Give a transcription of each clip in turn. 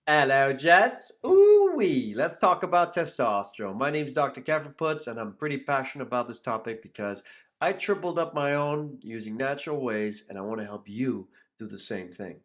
Hello, Jets. Ooh-wee. Let's talk about testosterone. My name's Dr. Kefferputz, and I'm pretty passionate about this topic because I tripled up my own using natural ways, and I want to help you do the same thing.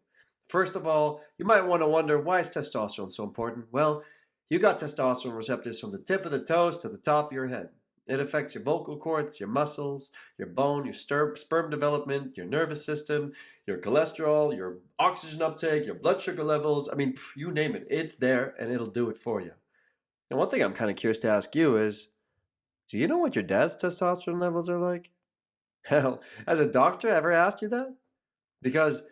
First of all, you might want to wonder, why is testosterone so important? Well, you got testosterone receptors from the tip of the toes to the top of your head. It affects your vocal cords, your muscles, your bone, your sperm development, your nervous system, your cholesterol, your oxygen uptake, your blood sugar levels. I mean, you name it, it's there and it'll do it for you. And one thing I'm kind of curious to ask you is, do you know what your dad's testosterone levels are like? Hell, has a doctor ever asked you that? Because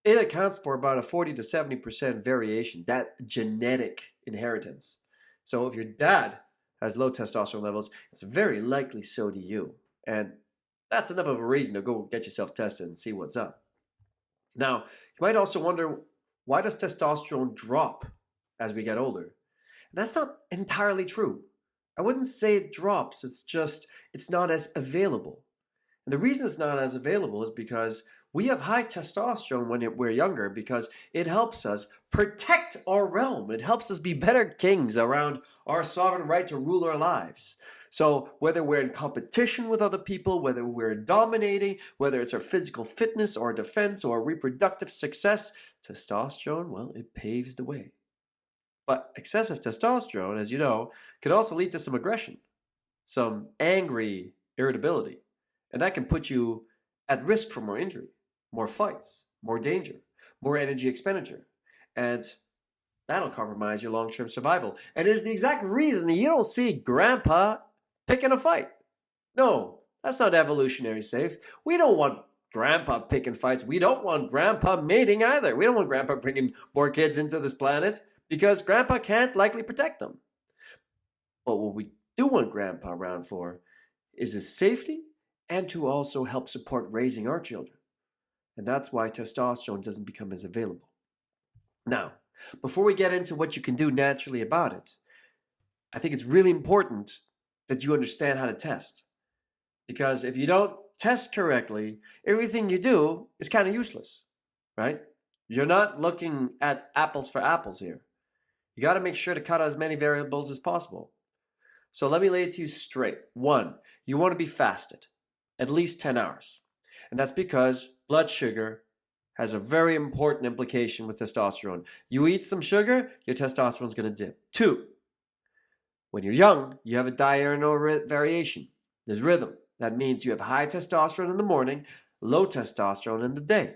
it accounts for about a 40 to 70% variation, that genetic inheritance. So if your dad has low testosterone levels, it's very likely so do you. And that's enough of a reason to go get yourself tested and see what's up. Now, you might also wonder, why does testosterone drop as we get older? And that's not entirely true. I wouldn't say it drops, it's just it's not as available. And the reason it's not as available is because we have high testosterone when we're younger because it helps us protect our realm. It helps us be better kings around our sovereign right to rule our lives. So whether we're in competition with other people, whether we're dominating, whether it's our physical fitness or defense or reproductive success, testosterone, well, it paves the way. But excessive testosterone, as you know, can also lead to some aggression, some angry irritability. And that can put you at risk for more injury, more fights, more danger, more energy expenditure. And that'll compromise your long-term survival. And it is the exact reason you don't see grandpa picking a fight. No, that's not evolutionary safe. We don't want grandpa picking fights. We don't want grandpa mating either. We don't want grandpa bringing more kids into this planet because grandpa can't likely protect them. But what we do want grandpa around for is his safety and to also help support raising our children. And that's why testosterone doesn't become as available. Now, before we get into what you can do naturally about it, I think it's really important that you understand how to test. Because if you don't test correctly, everything you do is kind of useless, right? You're not looking at apples for apples here. You got to make sure to cut out as many variables as possible. So let me lay it to you straight. One, you want to be fasted, at least 10 hours. And that's because blood sugar has a very important implication with testosterone. You eat some sugar, your testosterone is going to dip. Two, when you're young, you have a diurnal variation. There's rhythm. That means you have high testosterone in the morning, low testosterone in the day.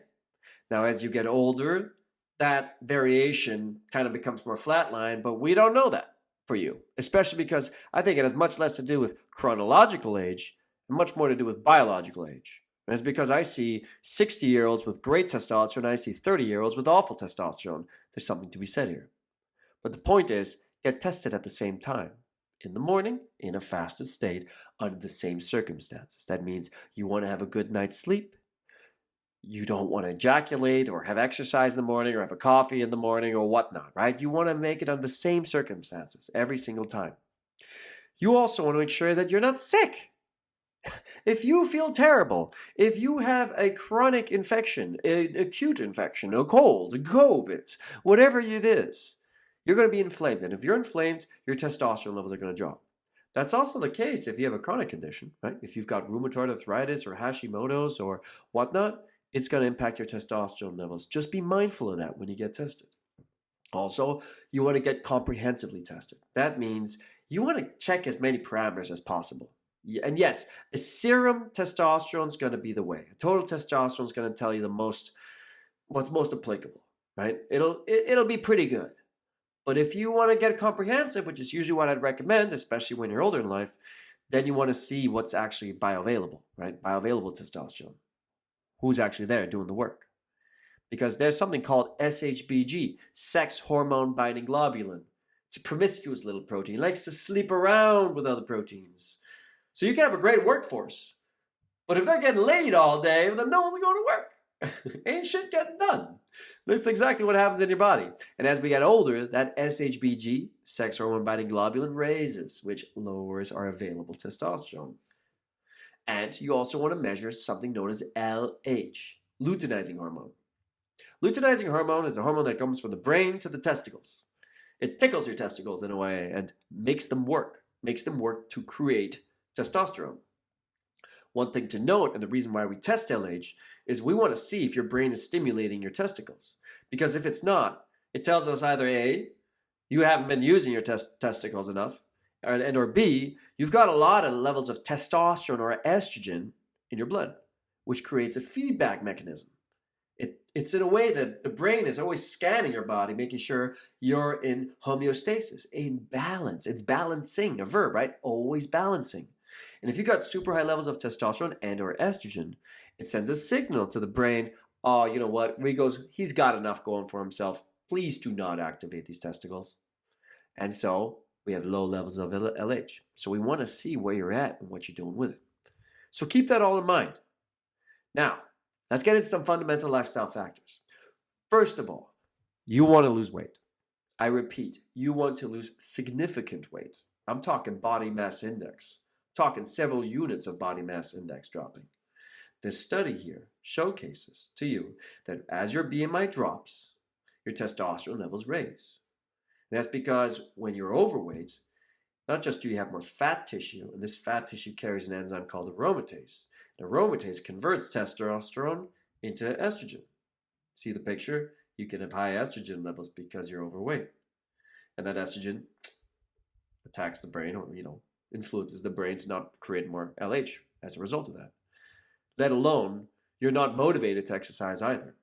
Now, as you get older, that variation kind of becomes more flatline, but we don't know that for you, especially because I think it has much less to do with chronological age and much more to do with biological age. And it's because I see 60-year-olds with great testosterone, and I see 30-year-olds with awful testosterone. There's something to be said here. But the point is, get tested at the same time. In the morning, in a fasted state, under the same circumstances. That means you want to have a good night's sleep. You don't want to ejaculate or have exercise in the morning or have a coffee in the morning or whatnot, right? You want to make it under the same circumstances every single time. You also want to make sure that you're not sick. If you feel terrible, if you have a chronic infection, an acute infection, a cold, a COVID, whatever it is, you're going to be inflamed. And if you're inflamed, your testosterone levels are going to drop. That's also the case if you have a chronic condition, right? If you've got rheumatoid arthritis or Hashimoto's or whatnot, it's going to impact your testosterone levels. Just be mindful of that when you get tested. Also, you want to get comprehensively tested. That means you want to check as many parameters as possible. And yes, a serum testosterone is going to be the way. Total testosterone is going to tell you what's most applicable, right? It'll be pretty good. But if you want to get comprehensive, which is usually what I'd recommend, especially when you're older in life, then you want to see what's actually bioavailable, right? Bioavailable testosterone. Who's actually there doing the work? Because there's something called SHBG, sex hormone binding globulin. It's a promiscuous little protein. It likes to sleep around with other proteins. So you can have a great workforce. But if they're getting laid all day, then no one's going to work. Ain't shit getting done. That's exactly what happens in your body. And as we get older, that SHBG, sex hormone binding globulin, raises, which lowers our available testosterone. And you also want to measure something known as LH, luteinizing hormone. Luteinizing hormone is a hormone that comes from the brain to the testicles. It tickles your testicles in a way and makes them work to create testosterone. One thing to note, and the reason why we test LH, is we want to see if your brain is stimulating your testicles. Because if it's not, it tells us either A, you haven't been using your testicles enough, or B, you've got a lot of levels of testosterone or estrogen in your blood, which creates a feedback mechanism. It's in a way that the brain is always scanning your body, making sure you're in homeostasis, in balance. It's balancing, a verb, right? Always balancing. And if you've got super high levels of testosterone and or estrogen, it sends a signal to the brain, oh, you know what? He's got enough going for himself. Please do not activate these testicles. And so we have low levels of LH. So we want to see where you're at and what you're doing with it. So keep that all in mind. Now, let's get into some fundamental lifestyle factors. First of all, you want to lose weight. I repeat, you want to lose significant weight. I'm talking body mass index. I'm talking several units of body mass index dropping. This study here showcases to you that as your BMI drops, your testosterone levels raise. And that's because when you're overweight, not just do you have more fat tissue, and this fat tissue carries an enzyme called aromatase. And aromatase converts testosterone into estrogen. See the picture? You can have high estrogen levels because you're overweight. And that estrogen attacks the brain, or influences the brain to not create more LH as a result of that. Let alone, you're not motivated to exercise either.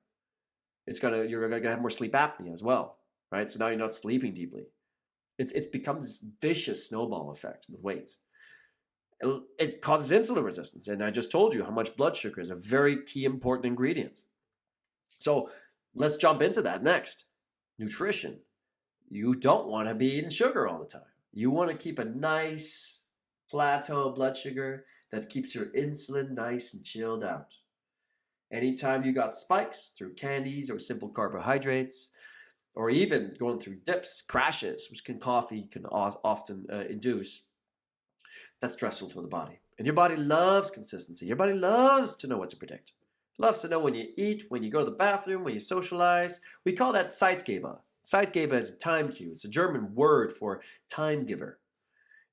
You're gonna have more sleep apnea as well, right? So now you're not sleeping deeply. It's become this vicious snowball effect with weight. It causes insulin resistance, and I just told you how much blood sugar is a very key important ingredient. So let's jump into that next. Nutrition. You don't want to be eating sugar all the time. You want to keep a nice plateau of blood sugar that keeps your insulin nice and chilled out. Anytime you got spikes through candies or simple carbohydrates, or even going through dips, crashes, which coffee can often induce, that's stressful for the body. And your body loves consistency. Your body loves to know what to predict. It loves to know when you eat, when you go to the bathroom, when you socialize. We call that Zeitgeber. Zeitgeber is a time cue. It's a German word for time giver.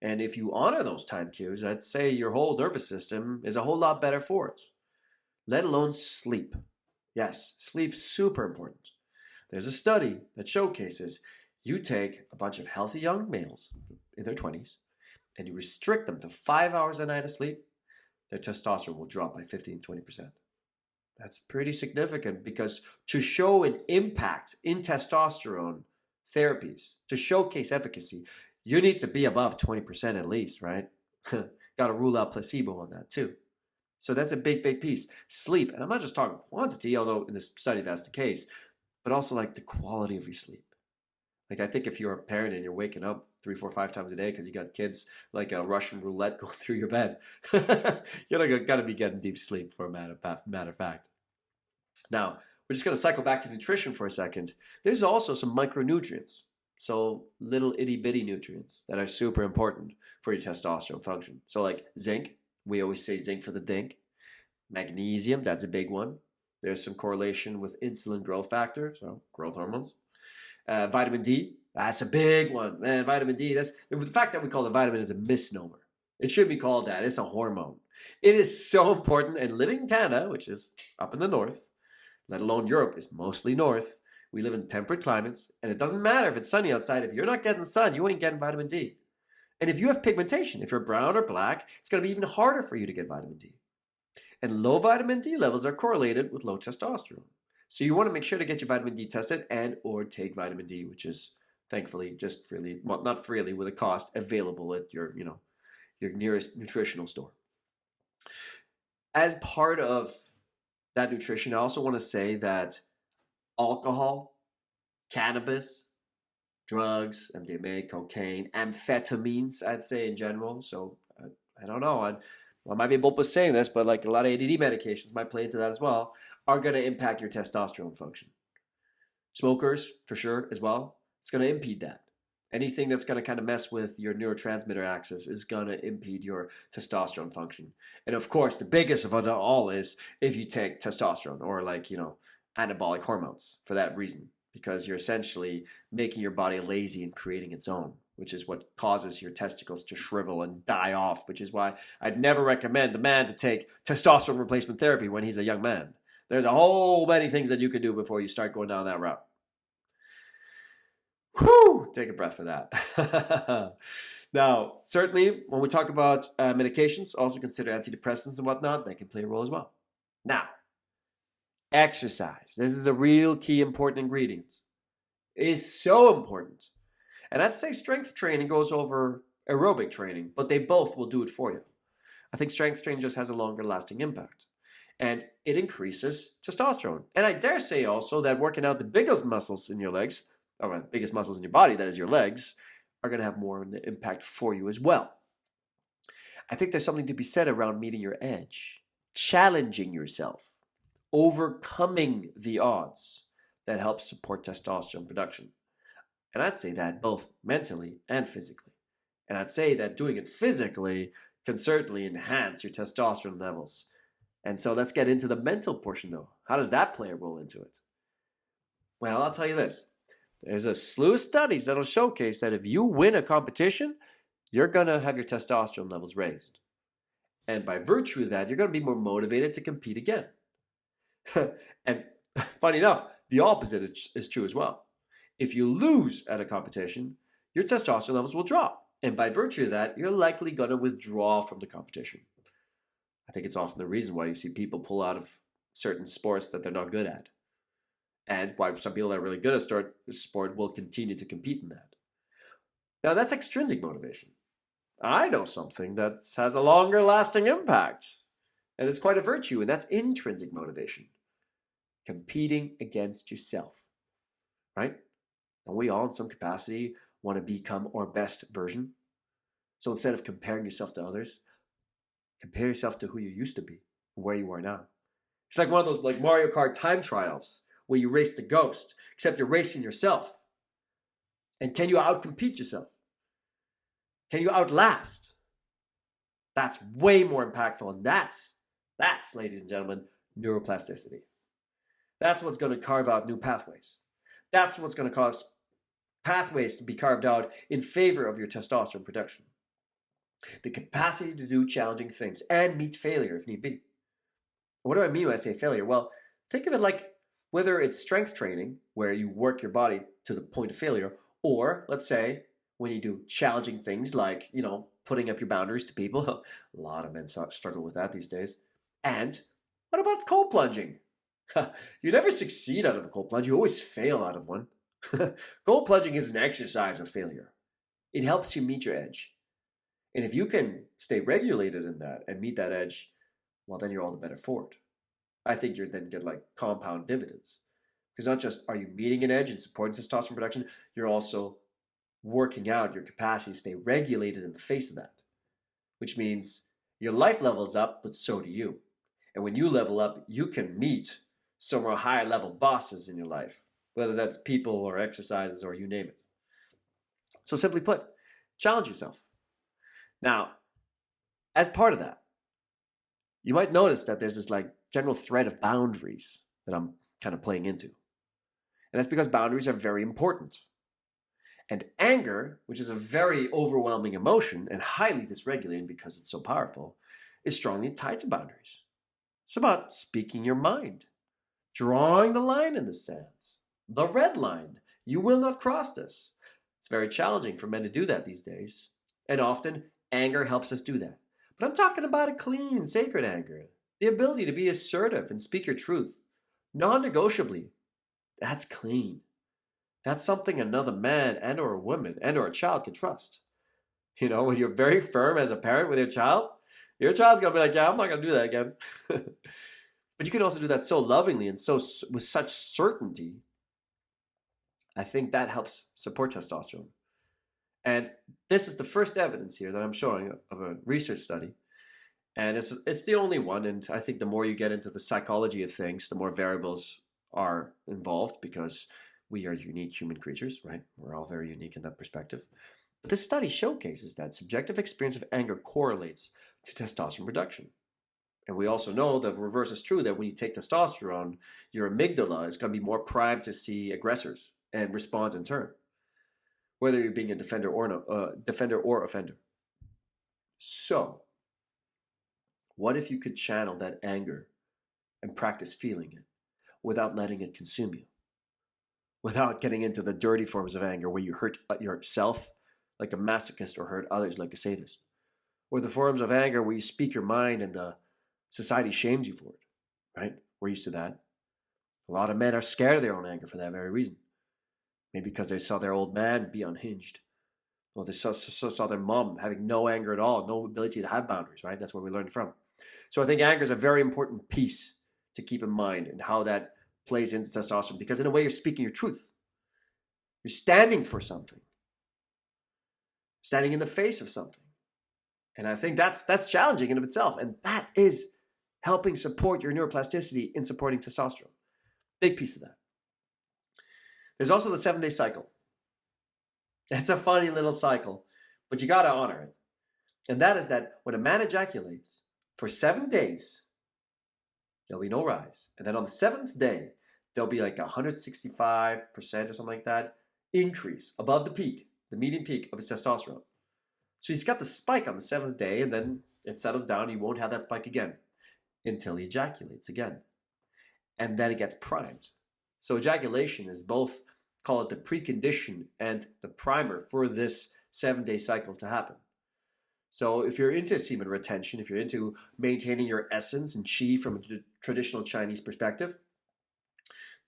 And if you honor those time cues, I'd say your whole nervous system is a whole lot better for it. Let alone sleep. Yes, sleep's super important. There's a study that showcases you take a bunch of healthy young males in their 20s and you restrict them to 5 hours a night of sleep, their testosterone will drop by 15-20%. That's pretty significant because to show an impact in testosterone therapies, to showcase efficacy, you need to be above 20% at least, right? Got to rule out placebo on that too. So that's a big, big piece. Sleep, and I'm not just talking quantity, although in this study that's the case, but also like the quality of your sleep. Like I think if you're a parent and you're waking up 3, 4, 5 times a day because you got kids like a Russian roulette going through your bed, you're not gonna be getting deep sleep for a matter of fact. Now, we're just gonna cycle back to nutrition for a second. There's also some micronutrients. So little itty bitty nutrients that are super important for your testosterone function. So like zinc, we always say zinc for the dink. Magnesium, that's a big one. There's some correlation with insulin growth factor, so growth hormones. Vitamin D, that's a big one. Man, vitamin D, the fact that we call it vitamin is a misnomer. It should be called that. It's a hormone. It is so important, and living in Canada, which is up in the north, let alone Europe, is mostly north. We live in temperate climates, and it doesn't matter if it's sunny outside. If you're not getting sun, you ain't getting vitamin D. And if you have pigmentation, if you're brown or black, it's going to be even harder for you to get vitamin D. And low vitamin D levels are correlated with low testosterone. So you want to make sure to get your vitamin D tested and or take vitamin D, which is thankfully just freely, well, not freely, with a cost available at your nearest nutritional store. As part of that nutrition, I also want to say that alcohol, cannabis, drugs, MDMA, cocaine, amphetamines, I'd say in general. So I don't know. I might be bold with saying this, but like a lot of ADD medications might play into that as well, are going to impact your testosterone function. Smokers, for sure, as well. It's going to impede that. Anything that's going to kind of mess with your neurotransmitter axis is going to impede your testosterone function. And of course, the biggest of it all is if you take testosterone or anabolic hormones for that reason, because you're essentially making your body lazy and creating its own, which is what causes your testicles to shrivel and die off, which is why I'd never recommend a man to take testosterone replacement therapy when he's a young man. There's a whole many things that you can do before you start going down that route. Whew, take a breath for that. Now, certainly when we talk about medications, also consider antidepressants and whatnot. They can play a role as well. Now, exercise. This is a real key important ingredient. It is so important. And I'd say strength training goes over aerobic training, but they both will do it for you. I think strength training just has a longer lasting impact. And it increases testosterone. And I dare say also that working out the biggest muscles in your legs, or the biggest muscles in your body, that is your legs, are going to have more of an impact for you as well. I think there's something to be said around meeting your edge, challenging yourself, overcoming the odds that helps support testosterone production. And I'd say that both mentally and physically. And I'd say that doing it physically can certainly enhance your testosterone levels. And so let's get into the mental portion though. How does that play a role into it? Well, I'll tell you this. There's a slew of studies that'll showcase that if you win a competition, you're going to have your testosterone levels raised. And by virtue of that, you're going to be more motivated to compete again. And funny enough, the opposite is true as well. If you lose at a competition, your testosterone levels will drop. And by virtue of that, you're likely going to withdraw from the competition. I think it's often the reason why you see people pull out of certain sports that they're not good at. And why some people that are really good at a sport will continue to compete in that. Now, that's extrinsic motivation. I know something that has a longer lasting impact. And it's quite a virtue, and that's intrinsic motivation. Competing against yourself. Right? Don't we all, in some capacity, want to become our best version? So instead of comparing yourself to others, compare yourself to who you used to be and where you are now. It's like one of those like Mario Kart time trials where you race the ghost, except you're racing yourself. And can you outcompete yourself? Can you outlast? That's way more impactful. And that's, ladies and gentlemen, neuroplasticity. That's what's going to carve out new pathways. That's what's going to cause pathways to be carved out in favor of your testosterone production. The capacity to do challenging things and meet failure if need be. What do I mean when I say failure? Well, think of it like whether it's strength training, where you work your body to the point of failure, or let's say when you do challenging things like, putting up your boundaries to people. A lot of men struggle with that these days. And what about cold plunging? You never succeed out of a cold plunge. You always fail out of one. Cold plunging is an exercise of failure. It helps you meet your edge. And if you can stay regulated in that and meet that edge, well, then you're all the better for it. I think you're then get like compound dividends. Because not just are you meeting an edge and supporting testosterone production, you're also working out your capacity to stay regulated in the face of that. Which means your life levels up, but so do you. And when you level up, you can meet some more higher level bosses in your life, whether that's people or exercises or you name it. So simply put, challenge yourself. Now, as part of that, you might notice that there's this like general thread of boundaries that I'm kind of playing into. And that's because boundaries are very important. And anger, which is a very overwhelming emotion and highly dysregulating because it's so powerful, is strongly tied to boundaries. It's about speaking your mind, drawing the line in the sand, the red line. You will not cross this. It's very challenging for men to do that these days. And often, anger helps us do that. But I'm talking about a clean, sacred anger. The ability to be assertive and speak your truth, non-negotiably. That's clean. That's something another man and or a woman and or a child can trust. When you're very firm as a parent with your child's going to be like, yeah, I'm not going to do that again. But you can also do that so lovingly and so with such certainty. I think that helps support testosterone. And this is the first evidence here that I'm showing of a research study. And it's the only one. And I think the more you get into the psychology of things, the more variables are involved because we are unique human creatures, right? We're all very unique in that perspective. But this study showcases that subjective experience of anger correlates to testosterone production. And we also know the reverse is true, that when you take testosterone, your amygdala is going to be more primed to see aggressors and respond in turn, whether you're being a defender or offender. So, what if you could channel that anger and practice feeling it without letting it consume you? Without getting into the dirty forms of anger where you hurt yourself like a masochist or hurt others like a sadist. Or the forms of anger where you speak your mind and the society shames you for it, right? We're used to that. A lot of men are scared of their own anger for that very reason. Maybe because they saw their old man be unhinged. Or they saw their mom having no anger at all, no ability to have boundaries, right? That's where we learned from. So I think anger is a very important piece to keep in mind and how that plays into testosterone, because in a way you're speaking your truth. You're standing for something. Standing in the face of something. And I think that's challenging in of itself. And that is helping support your neuroplasticity in supporting testosterone. Big piece of that. There's also the 7-day cycle. It's a funny little cycle, but you got to honor it. And that is that when a man ejaculates for 7 days, there'll be no rise. And then on the 7th day, there'll be like 165% or something like that increase above the peak, the median peak of his testosterone. So he's got the spike on the 7th day, and then it settles down. He won't have that spike again until he ejaculates again. And then it gets primed. So ejaculation is both, call it the precondition and the primer for this 7-day cycle to happen. So if you're into semen retention, if you're into maintaining your essence and chi from a traditional Chinese perspective,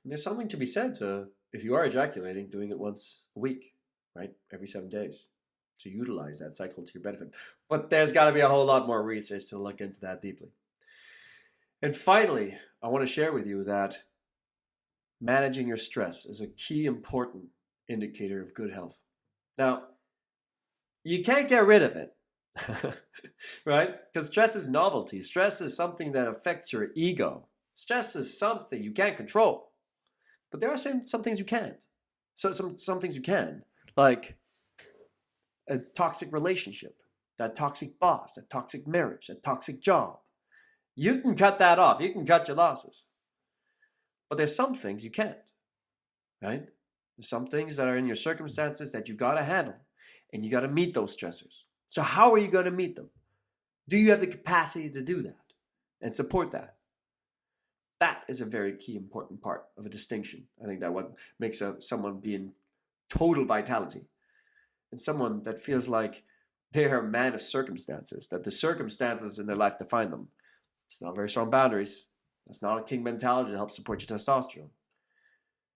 then there's something to be said to, if you are ejaculating, doing it once a week, right? Every 7 days, to utilize that cycle to your benefit. But there's got to be a whole lot more research to look into that deeply. And finally, I want to share with you that managing your stress is a key important indicator of good health. Now, you can't get rid of it. Right? Because stress is novelty. Stress is something that affects your ego. Stress is something you can't control. But there are some things you can't. So some things you can, like a toxic relationship, that toxic boss, that toxic marriage, that toxic job. You can cut that off. You can cut your losses. But there's some things you can't, right? There's some things that are in your circumstances that you got to handle, and you got to meet those stressors. So how are you going to meet them? Do you have the capacity to do that and support that? That is a very key important part of a distinction. I think that what makes someone be in total vitality, and someone that feels like they're a man of circumstances, that the circumstances in their life define them. It's not very strong boundaries. That's not a king mentality to help support your testosterone.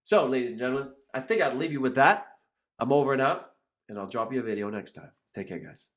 So, ladies and gentlemen, I think I'd leave you with that. I'm over and out, and I'll drop you a video next time. Take care, guys.